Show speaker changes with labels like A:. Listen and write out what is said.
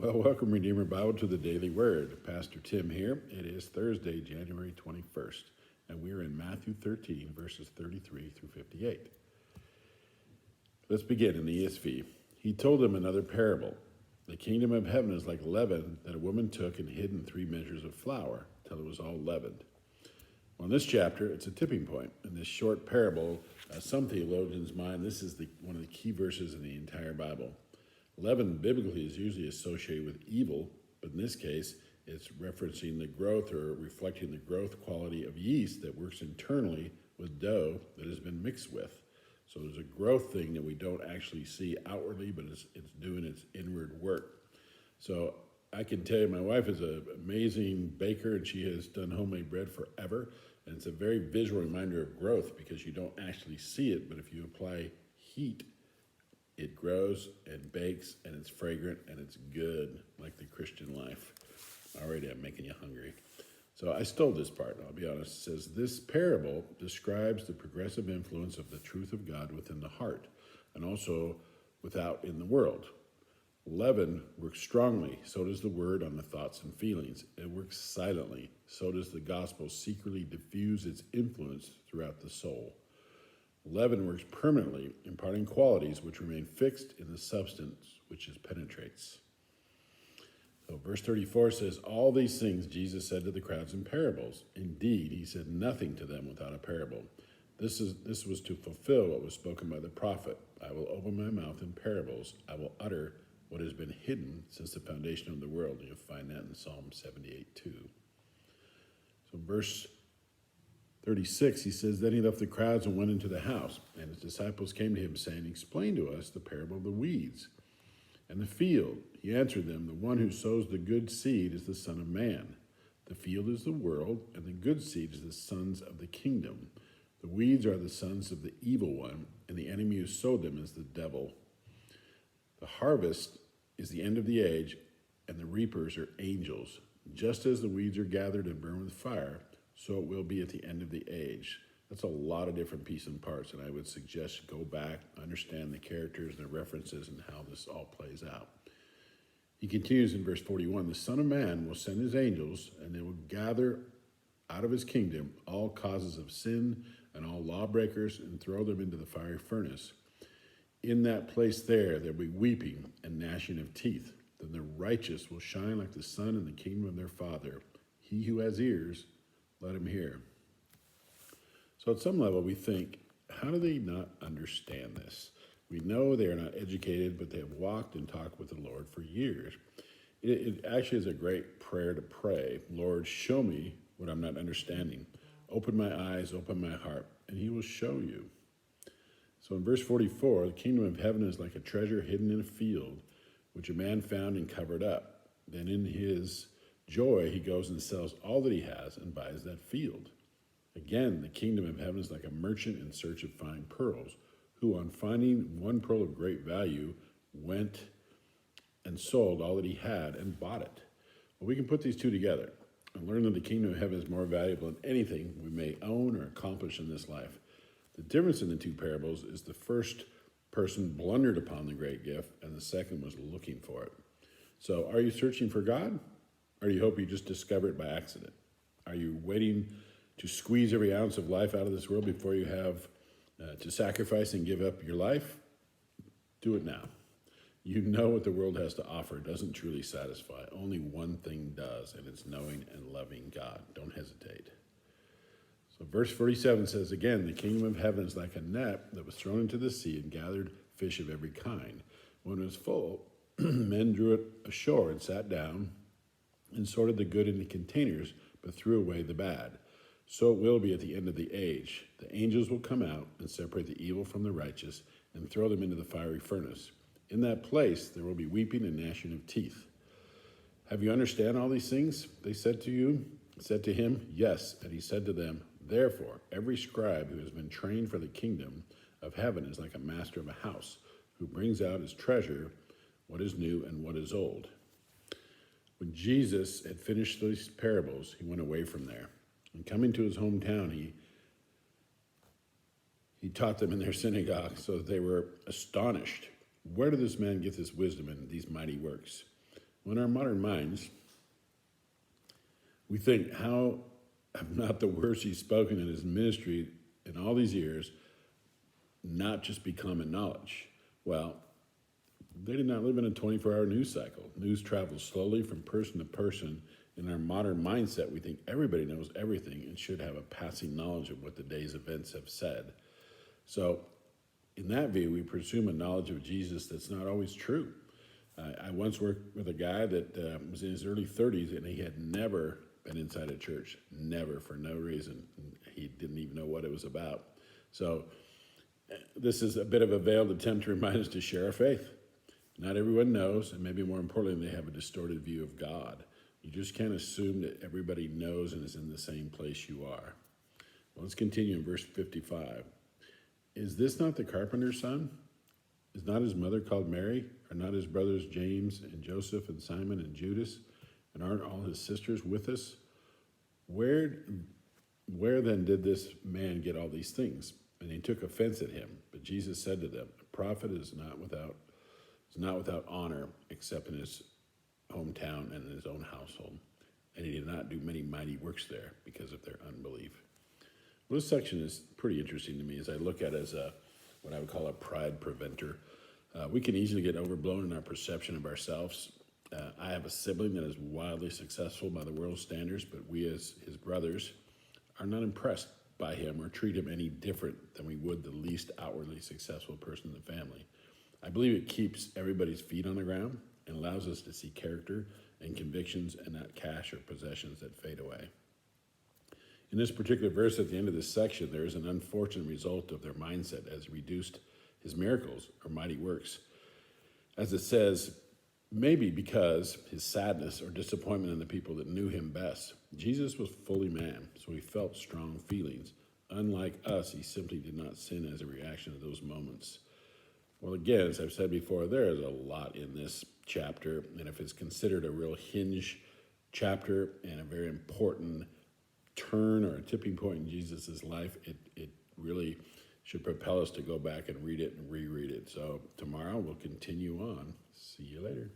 A: Well, welcome, Redeemer Bible, to the Daily Word. Pastor Tim here. It is Thursday, January 21st, and we are in Matthew 13, verses 33 through 58. Let's begin in the ESV. He told them another parable. The kingdom of heaven is like leaven that a woman took and hid in 3 measures of flour till it was all leavened. Well, in this chapter, it's a tipping point. In this short parable, some theologians' mind, this is one of the key verses in the entire Bible. Leaven biblically is usually associated with evil, but in this case, it's referencing the growth or reflecting the growth quality of yeast that works internally with dough that has been mixed with. So there's a growth thing that we don't actually see outwardly, but it's doing its inward work. So I can tell you my wife is an amazing baker, and she has done homemade bread forever. And it's a very visual reminder of growth because you don't actually see it, but if you apply heat, it grows and bakes, and it's fragrant, and it's good, like the Christian life. Already, I'm making you hungry. So I stole this part, I'll be honest. It says, this parable describes the progressive influence of the truth of God within the heart, and also without in the world. Leaven works strongly, so does the word on the thoughts and feelings. It works silently, so does the gospel secretly diffuse its influence throughout the soul. Leaven works permanently, imparting qualities which remain fixed in the substance which it penetrates. So verse 34 says, all these things Jesus said to the crowds in parables. Indeed, he said nothing to them without a parable. This was to fulfill what was spoken by the prophet. I will open my mouth in parables. I will utter what has been hidden since the foundation of the world. You'll find that in Psalm 78:2. So verse 36, he says, then he left the crowds and went into the house, and his disciples came to him, saying, explain to us the parable of the weeds and the field. He answered them, the one who sows the good seed is the Son of Man. The field is the world, and the good seed is the sons of the kingdom. The weeds are the sons of the evil one, and the enemy who sowed them is the devil. The harvest is the end of the age, and the reapers are angels. Just as the weeds are gathered and burned with fire, so it will be at the end of the age. That's a lot of different pieces and parts, and I would suggest go back, understand the characters and the references and how this all plays out. He continues in verse 41, the Son of Man will send his angels, and they will gather out of his kingdom all causes of sin and all lawbreakers and throw them into the fiery furnace. In that place there will be weeping and gnashing of teeth. Then the righteous will shine like the sun in the kingdom of their Father. He who has ears, let him hear. So at some level we think, how do they not understand this? We know they are not educated, but they have walked and talked with the Lord for years. It actually is a great prayer to pray. Lord, show me what I'm not understanding. Open my eyes, open my heart, and he will show you. So in verse 44, the kingdom of heaven is like a treasure hidden in a field, which a man found and covered up. Then in his joy, he goes and sells all that he has and buys that field. Again, the kingdom of heaven is like a merchant in search of fine pearls, who on finding one pearl of great value, went and sold all that he had and bought it. Well, we can put these two together and learn that the kingdom of heaven is more valuable than anything we may own or accomplish in this life. The difference in the two parables is the first person blundered upon the great gift, and the second was looking for it. So are you searching for God? Or do you hope you just discover it by accident? Are you waiting to squeeze every ounce of life out of this world before you have to sacrifice and give up your life? Do it now. You know what the world has to offer doesn't truly satisfy. Only one thing does, and it's knowing and loving God. Don't hesitate. So verse 47 says, again, the kingdom of heaven is like a net that was thrown into the sea and gathered fish of every kind. When it was full, men drew it ashore and sat down and sorted the good into containers, but threw away the bad. So it will be at the end of the age. The angels will come out and separate the evil from the righteous and throw them into the fiery furnace. In that place there will be weeping and gnashing of teeth. Have you understand all these things? They said to him, yes. And he said to them, therefore, every scribe who has been trained for the kingdom of heaven is like a master of a house, who brings out his treasure, what is new and what is old. When Jesus had finished these parables, he went away from there. And coming to his hometown, he taught them in their synagogue, so that they were astonished. Where did this man get this wisdom and these mighty works? Well, in our modern minds, we think, how have not the words he's spoken in his ministry in all these years not just be common knowledge? Well, they did not live in a 24-hour news cycle. News travels slowly from person to person. In our modern mindset, we think everybody knows everything and should have a passing knowledge of what the day's events have said. So, in that view, we presume a knowledge of Jesus that's not always true. I once worked with a guy that was in his early 30s, and he had never been inside a church, never, for no reason. He didn't even know what it was about. So this is a bit of a veiled attempt to remind us to share our faith. Not everyone knows, and maybe more importantly, they have a distorted view of God. You just can't assume that everybody knows and is in the same place you are. Well, let's continue in verse 55. Is this not the carpenter's son? Is not his mother called Mary? Are not his brothers James and Joseph and Simon and Judas? And aren't all his sisters with us? Where then did this man get all these things? And they took offense at him. But Jesus said to them, a prophet is not without honor except in his hometown and in his own household. And he did not do many mighty works there because of their unbelief. Well, this section is pretty interesting to me as I look at it as what I would call a pride preventer. We can easily get overblown in our perception of ourselves. I have a sibling that is wildly successful by the world's standards, but we as his brothers are not impressed by him or treat him any different than we would the least outwardly successful person in the family. I believe it keeps everybody's feet on the ground and allows us to see character and convictions and not cash or possessions that fade away. In this particular verse at the end of this section, there is an unfortunate result of their mindset as reduced his miracles or mighty works. As it says, maybe because his sadness or disappointment in the people that knew him best. Jesus was fully man, so he felt strong feelings. Unlike us, he simply did not sin as a reaction to those moments. Well, again, as I've said before, there is a lot in this chapter, and if it's considered a real hinge chapter and a very important turn or a tipping point in Jesus' life, it really should propel us to go back and read it and reread it. So tomorrow we'll continue on. See you later.